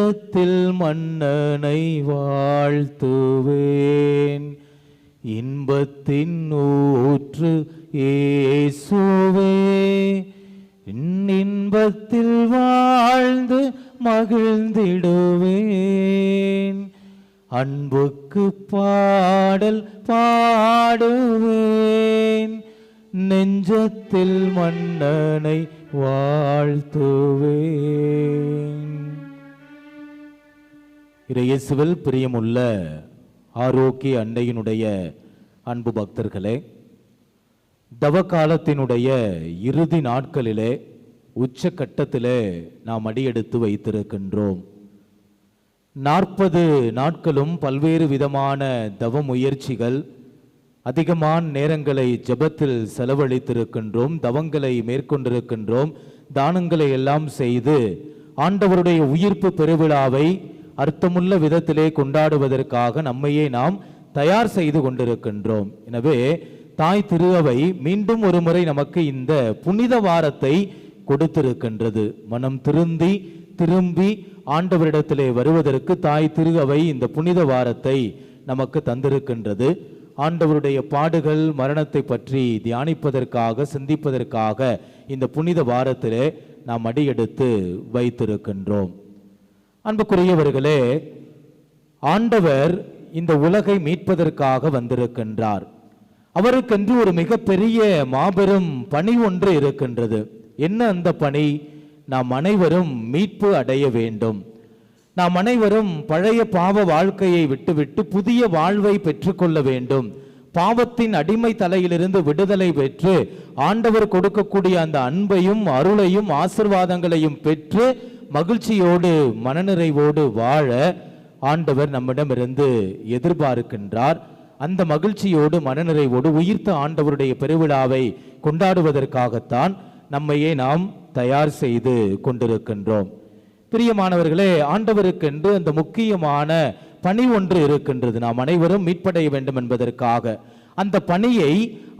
நெஞ்சத்தில் மன்னனை வாழ்த்துவேன். இன்பத்தின் ஊற்று இயேசுவே, இன்பத்தில் வாழ்ந்து மகிழ்ந்திடுவேன். அன்புக்கு பாடல் பாடுவேன், நெஞ்சத்தில் மன்னனை வாழ்த்துவேன். இயேசுவில் பிரியமுள்ள ஆரோக்கிய அன்னையினுடைய அன்பு பக்தர்களே, தவக்காலத்தினுடைய இறுதி நாட்களிலே உச்சக்கட்டத்திலே நாம் அடியெடுத்து வைத்திருக்கின்றோம். 40 நாட்களும் பல்வேறு விதமான தவ முயற்சிகள், அதிகமான நேரங்களை ஜெபத்தில் செலவழித்திருக்கின்றோம், தவங்களை மேற்கொண்டிருக்கின்றோம், தானங்களை எல்லாம் செய்து ஆண்டவருடைய உயிர்ப்பு பெருவிழாவை அர்த்தமுள்ள விதத்திலே கொண்டாடுவதற்காக நம்மையே நாம் தயார் செய்து கொண்டிருக்கின்றோம். எனவே தாய் திரு அவை மீண்டும் ஒரு முறை நமக்கு இந்த புனித வாரத்தை கொடுத்திருக்கின்றது. மனம் திரும்பி ஆண்டவரிடத்திலே வருவதற்கு தாய் திரு அவை இந்த புனித வாரத்தை நமக்கு தந்திருக்கின்றது. ஆண்டவருடைய பாடுகள் மரணத்தை பற்றி தியானிப்பதற்காக, சிந்திப்பதற்காக இந்த புனித வாரத்திலே நாம் அடியெடுத்து வைத்திருக்கின்றோம். அன்புக்குரியவர்களே, ஆண்டவர் இந்த உலகை மீட்பதற்காக வந்திருக்கின்றார். அவருக்கென்று ஒரு மிகப்பெரிய மாபெரும் பணி ஒன்று இருக்கின்றது. என்ன அந்த பணி? நாம் அனைவரும் மீட்பு அடைய வேண்டும். நாம் அனைவரும் பழைய பாவ வாழ்க்கையை விட்டுவிட்டு புதிய வாழ்வை பெற்றுக்கொள்ள வேண்டும். பாவத்தின் அடிமை தலையிலிருந்து விடுதலை பெற்று ஆண்டவர் கொடுக்கக்கூடிய அந்த அன்பையும் அருளையும் ஆசீர்வாதங்களையும் பெற்று மகிழ்ச்சியோடு மனநிறைவோடு வாழ ஆண்டவர் நம்மிடமிருந்து எதிர்பார்க்கின்றார். அந்த மகிழ்ச்சியோடு மனநிறைவோடு உயிர்த்த ஆண்டவருடைய பெருவிழாவை கொண்டாடுவதற்காகத்தான் நம்மையே நாம் தயார் செய்து கொண்டிருக்கின்றோம். பிரியமானவர்களே, ஆண்டவருக்கென்று அந்த முக்கியமான பணி ஒன்று இருக்கின்றது. நாம் அனைவரும் மீட்படைய வேண்டும் என்பதற்காக அந்த பணியை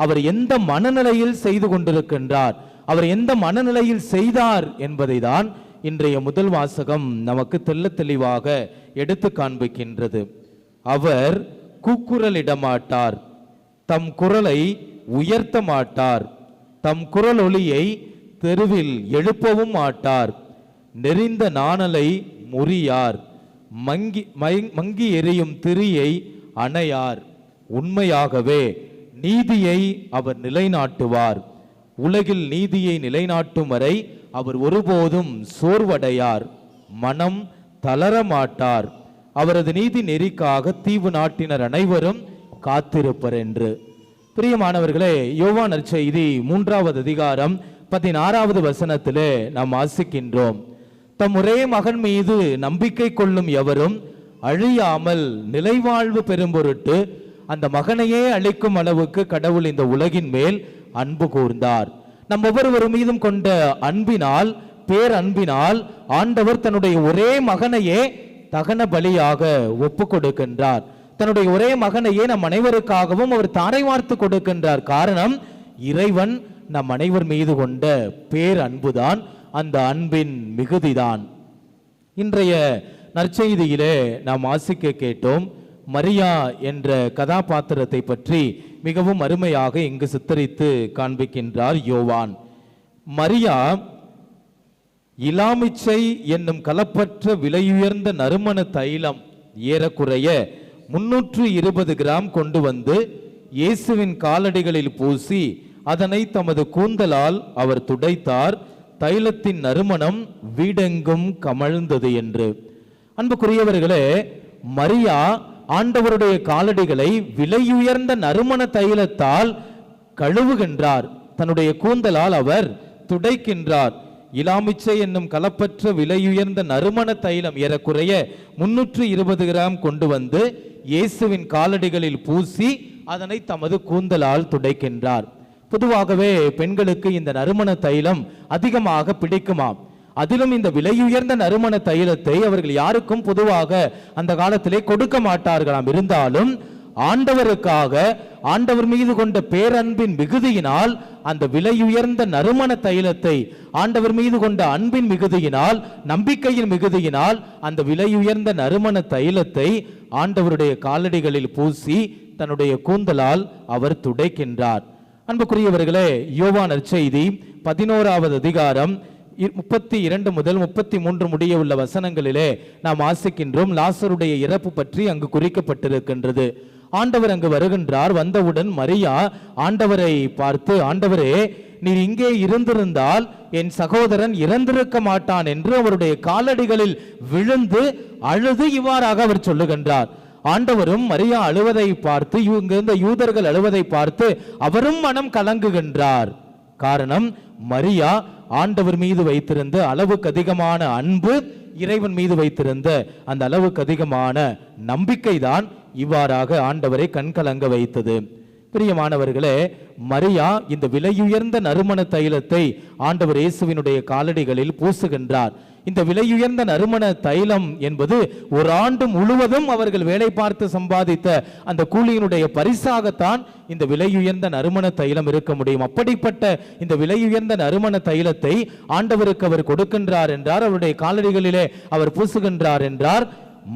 அவர் எந்த மனநிலையில் செய்து கொண்டிருக்கின்றார், அவர் எந்த மனநிலையில் செய்தார் என்பதை தான் இன்றைய முதல் வாசகம் நமக்கு தெள்ள தெளிவாக எடுத்து காண்பிக்கின்றது. அவர் கூக்குரலிடமாட்டார், தம் குரலை உயர்த்த மாட்டார், தம் குரல் ஒலியை தெருவில் எழுப்பவும் மாட்டார், நெறிந்த நாணலை முறியார், மங்கி எரியும் திரியை அணையார். உண்மையாகவே நீதியை அவர் நிலைநாட்டுவார். உலகில் நீதியை நிலைநாட்டும் வரை அவர் ஒருபோதும் சோர்வடையார், மனம் தளரமாட்டார். அவரது நீதி நெறிக்காக தீவு நாட்டினர் அனைவரும் காத்திருப்பர் என்று. பிரியமானவர்களே, யோவான் நற்செய்தி 3வது அதிகாரம் 16வது வசனத்திலே நாம் வாசிக்கின்றோம். தம் ஒரே மகன் மீது நம்பிக்கை கொள்ளும் எவரும் அழியாமல் நிலைவாழ்வு பெறும் பொருட்டு அந்த மகனையே அளிக்கும் அளவுக்கு கடவுள் இந்த உலகின் மேல் அன்பு கூர்ந்தார். நம் ஒவ்வொருவர் மீதும் கொண்ட அன்பினால், பேரன்பினால் ஆண்டவர் தன்னுடைய ஒரே மகனையே தகன பலியாக ஒப்பு கொடுக்கின்றார். தன்னுடைய ஒரே மகனையே நம் அனைவருக்காகவும் அவர் தாரை வார்த்து கொடுக்கின்றார். காரணம், இறைவன் நம் அனைவர் மீது கொண்ட பேரன்புதான், அந்த அன்பின் மிகுதிதான். இன்றைய நற்செய்தியிலே நாம் வாசிக்க கேட்டோம். மரியா என்ற கதாபாத்திரத்தை பற்றி மிகவும் அருமையாக இங்கு சித்தரித்து காண்பிக்கின்றார் யோவான். மரியா இலாமிச்சை என்னும் கலப்பற்ற விலையுயர்ந்த நறுமண தைலம் ஏறக்குறைய 320 கிராம் கொண்டு வந்து இயேசுவின் காலடிகளில் பூசி அதனை தமது கூந்தலால் அவர் துடைத்தார். தைலத்தின் நறுமணம் வீடெங்கும் கமழ்ந்தது என்று. அன்புக்குரியவர்களே, மரியா ஆண்டவருடைய காலடிகளை விலையுயர்ந்த நறுமண தைலத்தால் கழுவுகின்றார். தன்னுடைய கூந்தலால் அவர் துடைக்கின்றார். இலாமிச்சை என்னும் கலப்பற்ற விலையுயர்ந்த நறுமண தைலம் ஏறக்குறைய 320 கிராம் கொண்டு வந்து இயேசுவின் காலடிகளில் பூசி அதனை தமது கூந்தலால் துடைக்கின்றார். பொதுவாகவே பெண்களுக்கு இந்த நறுமண தைலம் அதிகமாக பிடிக்குமாம். அதிலும் இந்த விலையுயர்ந்த நறுமண தைலத்தை அவர்கள் யாருக்கும் பொதுவாக அந்த காலத்திலே கொடுக்க மாட்டார்களாம். இருந்தாலும் ஆண்டவருக்காக ஆண்டவர் மீது கொண்ட பேரன்பின் மிகுதியினால் அந்த விலையுயர்ந்த நறுமண தைலத்தை, ஆண்டவர் மீது கொண்ட அன்பின் மிகுதியினால், நம்பிக்கையின் மிகுதியினால் அந்த விலையுயர்ந்த நறுமண தைலத்தை ஆண்டவருடைய காலடிகளில் பூசி தன்னுடைய கூந்தலால் அவர் துடைக்கின்றார். அன்புக்குரியவர்களே, யோவான் நற்செய்தி 11வது அதிகாரம் 32 முதல் 33 முடிய உள்ள வசனங்களிலே நாம் வாசிக்கின்றோம். லாசருடைய இறப்பு பற்றி அங்கு குறிக்கப்பட்டிருக்கின்றது. ஆண்டவர் அங்கு வருகின்றார். வந்தவுடன் மரியா ஆண்டவரை பார்த்து, ஆண்டவரே, நீர் இங்கே இருந்திருந்தால் என் சகோதரன் இறந்திருக்க மாட்டான் என்று அவருடைய காலடிகளில் விழுந்து அழுது இவ்வாறாக அவர் சொல்லுகின்றார். ஆண்டவரும் மரியா அழுவதை பார்த்து, இங்கிருந்த யூதர்கள் அழுவதை பார்த்து அவரும் மனம் கலங்குகின்றார். காரணம், மரியா ஆண்டவர் மீது வைத்திருந்த அளவுக்கு அதிகமான அன்பு, இறைவன் மீது வைத்திருந்த அந்த அளவுக்கு அதிகமான நம்பிக்கை தான் இவ்வாறாக ஆண்டவரை கண்கலங்க வைத்தது. பிரியமானவர்களே, மரியா இந்த விலையுயர்ந்த நறுமண தைலத்தை ஆண்டவர் இயேசுவினுடைய காலடிகளில் பூசுகின்றார். இந்த விலையுயர்ந்த நறுமண தைலம் என்பது ஒரு ஆண்டு முழுவதும் அவர்கள் வேலை பார்த்து சம்பாதித்த அந்த கூலியினுடைய பரிசாகத்தான் இந்த விலையுயர்ந்த நறுமண தைலம் இருக்க முடியும். அப்படிப்பட்ட இந்த விலையுயர்ந்த நறுமண தைலத்தை ஆண்டவருக்கு அவர் கொடுக்கின்றார் என்றார், அவருடைய காலடிகளிலே அவர் பூசுகின்றார் என்றார்.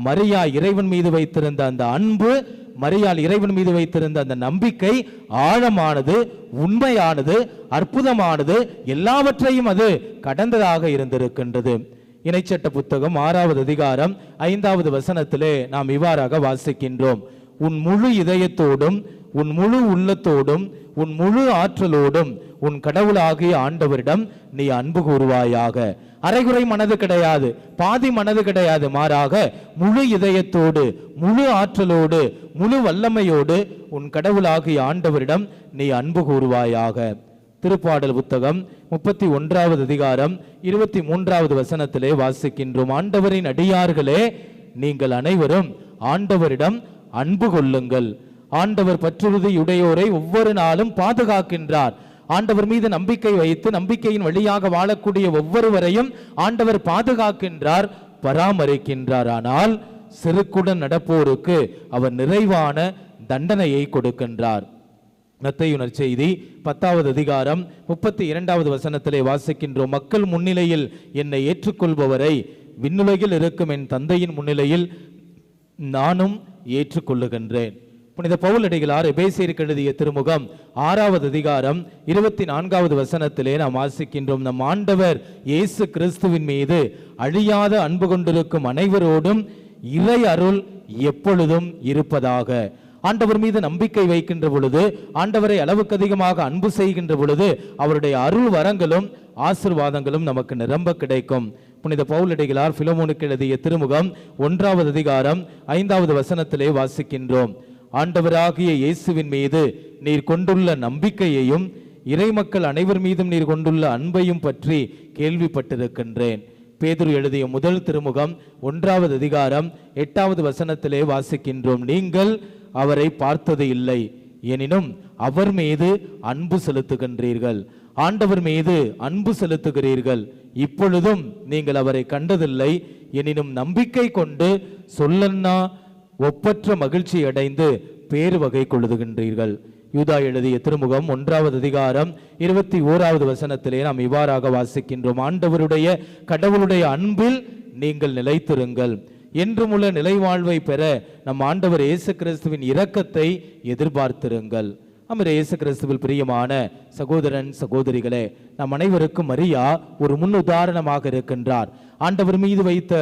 மரியா இறைவன் மீது வைத்திருந்த அந்த அன்பு, மரியாள் இறைவன் மீது வைத்திருந்த அந்த நம்பிக்கை ஆழமானது, உண்மையானது, அற்புதமானது, எல்லாவற்றையும் அது கடந்ததாக இருந்திருக்கின்றது. இணைச்சட்ட புத்தகம் 6வது அதிகாரம் 5வது வசனத்திலே நாம் இவ்வாறாக வாசிக்கின்றோம். உன் முழு இதயத்தோடும், உன் முழு உள்ளத்தோடும், உன் முழு ஆற்றலோடும் உன் கடவுளாகிய ஆண்டவரிடம் நீ அன்பு கூறுவாயாக. அரைகுறை மனது கிடையாது, பாதி மனது கிடையாது, மாறாக முழு இதயத்தோடு, முழு ஆற்றலோடு, முழு வல்லமையோடு உன் கடவுளாகிய ஆண்டவரிடம் நீ அன்பு கூறுவாயாக. திருப்பாடல் புத்தகம் 31வது அதிகாரம் 23வது வசனத்திலே வாசிக்கின்றோம். ஆண்டவரின் அடியார்களே, நீங்கள் அனைவரும் ஆண்டவரிடம் அன்பு கொள்ளுங்கள். ஆண்டவர் பற்றுறுதியுடையோரை ஒவ்வொரு நாளும் பாதுகாக்கின்றார். ஆண்டவர் மீது நம்பிக்கை வைத்து நம்பிக்கையின் வழியாக வாழக்கூடிய ஒவ்வொருவரையும் ஆண்டவர் பாதுகாக்கின்றார், பராமரிக்கின்றார். ஆனால் செருக்குடன் நடப்போருக்கு அவர் நிறைவான தண்டனையை கொடுக்கின்றார். மத்தேயு நற்செய்தி 10வது அதிகாரம் 32வது வசனத்திலே வாசிக்கின்றோம். மக்கள் முன்னிலையில் என்னை ஏற்றுக்கொள்பவரை விண்ணுலகில் இருக்கும் என் தந்தையின் முன்னிலையில் நானும் ஏற்றுக்கொள்ளுகின்றேன். புனித பவுலடிகளார் எபேசியருக்கு எழுதிய திருமுகம் 6வது அதிகாரம் 24வது வசனத்திலே நாம் வாசிக்கின்றோம். நம் ஆண்டவர் இயேசு கிறிஸ்துவின் மீது அழியாத அன்பு கொண்டிருக்கும் அனைவரோடும் இறை அருள் எப்பொழுதும் இருப்பதாக. ஆண்டவர் மீது நம்பிக்கை வைக்கின்ற பொழுது, ஆண்டவரை அளவுக்கு அதிகமாக அன்பு செய்கின்ற பொழுது அவருடைய அருள் வரங்களும் ஆசீர்வாதங்களும் நமக்கு நிரம்ப கிடைக்கும். புனித பவுலடிகளார் பிலமோனுக்கு எழுதிய திருமுகம் 1வது அதிகாரம் 5வது வசனத்திலே வாசிக்கின்றோம். ஆண்டவராகிய இயேசுவின் மீது நீர் கொண்டுள்ள நம்பிக்கையையும் இறைமக்கள் அனைவர் மீதும் நீர் கொண்டுள்ள அன்பையும் பற்றி கேள்விப்பட்டிருக்கின்றேன். பேதுரு எழுதிய முதல் திருமுகம் 1வது அதிகாரம் 8வது வசனத்திலே வாசிக்கின்றோம். நீங்கள் அவரை பார்த்தது இல்லை, எனினும் அவர் மீது அன்பு செலுத்துகின்றீர்கள். ஆண்டவர் மீது அன்பு செலுத்துகிறீர்கள். இப்பொழுதும் நீங்கள் அவரை கண்டதில்லை, எனினும் நம்பிக்கை கொண்டு சொல்லன்னா ஒப்பற்ற மகிழ்ச்சி அடைந்து பேரு வகை கொள்ளுகின்றீர்கள். யூதா எழுதிய திருமுகம் 1வது அதிகாரம் 21வது வசனத்திலே நாம் இவ்வாறாக வாசிக்கின்றோம். ஆண்டவருடைய கடவுளுடைய அன்பில் நீங்கள் நிலைத்திருங்கள். என்றுமுள்ள நிலைவாழ்வை பெற நம் ஆண்டவர் இயேசு கிறிஸ்துவின் இரக்கத்தை எதிர்பார்த்திருங்கள். அமர் இயேசு கிறிஸ்துவில் பிரியமான சகோதரன் சகோதரிகளே, நம் அனைவருக்கும் மரியா ஒரு முன் உதாரணமாக இருக்கின்றார். ஆண்டவர் மீது வைத்த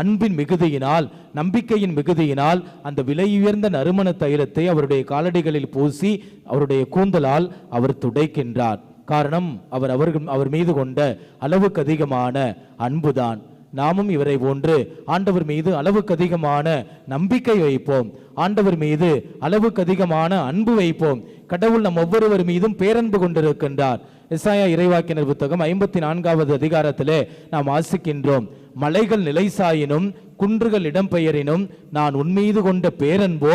அன்பின் மிகுதியினால், நம்பிக்கையின் மிகுதியினால் அந்த விலையுயர்ந்த நறுமண தைலத்தை அவருடைய காலடிகளில் பூசி அவருடைய கூந்தலால் அவர் துடைக்கின்றார். காரணம், அவர் மீது கொண்ட அளவுக்கு அதிகமான அன்புதான். நாமும் இவரை போன்று ஆண்டவர் மீது அளவுக்கு அதிகமான நம்பிக்கை வைப்போம், ஆண்டவர் மீது அளவுக்கு அதிகமான அன்பு வைப்போம். கடவுள் நம் ஒவ்வொருவர் மீதும் பேரன்பு கொண்டிருக்கின்றார். எசாயா இறைவாக்கினர் புத்தகம் 54வது அதிகாரத்திலே நாம் வாசிக்கின்றோம். மலைகள் நிலைசாயினும் குன்றுகள் இடம்பெயரினும் நான் உன்மீது கொண்ட பேரன்போ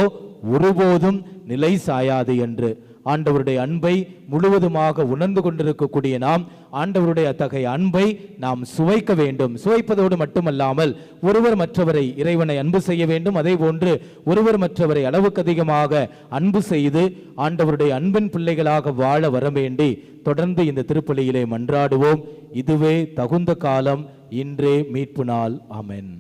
ஒருபோதும் நிலை சாயாது என்று. ஆண்டவருடைய அன்பை முழுவதுமாக உணர்ந்து கொண்டிருக்கக்கூடிய நாம் ஆண்டவருடைய அத்தகைய அன்பை நாம் சுவைக்க வேண்டும். சுவைப்பதோடு மட்டுமல்லாமல் ஒருவர் மற்றவரை இறைவனை அன்பு செய்ய வேண்டும். அதே போன்று ஒருவர் மற்றவரை அளவுக்கு அதிகமாக அன்பு செய்து ஆண்டவருடைய அன்பின் பிள்ளைகளாக வாழ வர வேண்டி தொடர்ந்து இந்த திருப்பலியிலே மன்றாடுவோம். இதுவே தகுந்த காலம், இன்றே மீட்பு நாள். ஆமென்.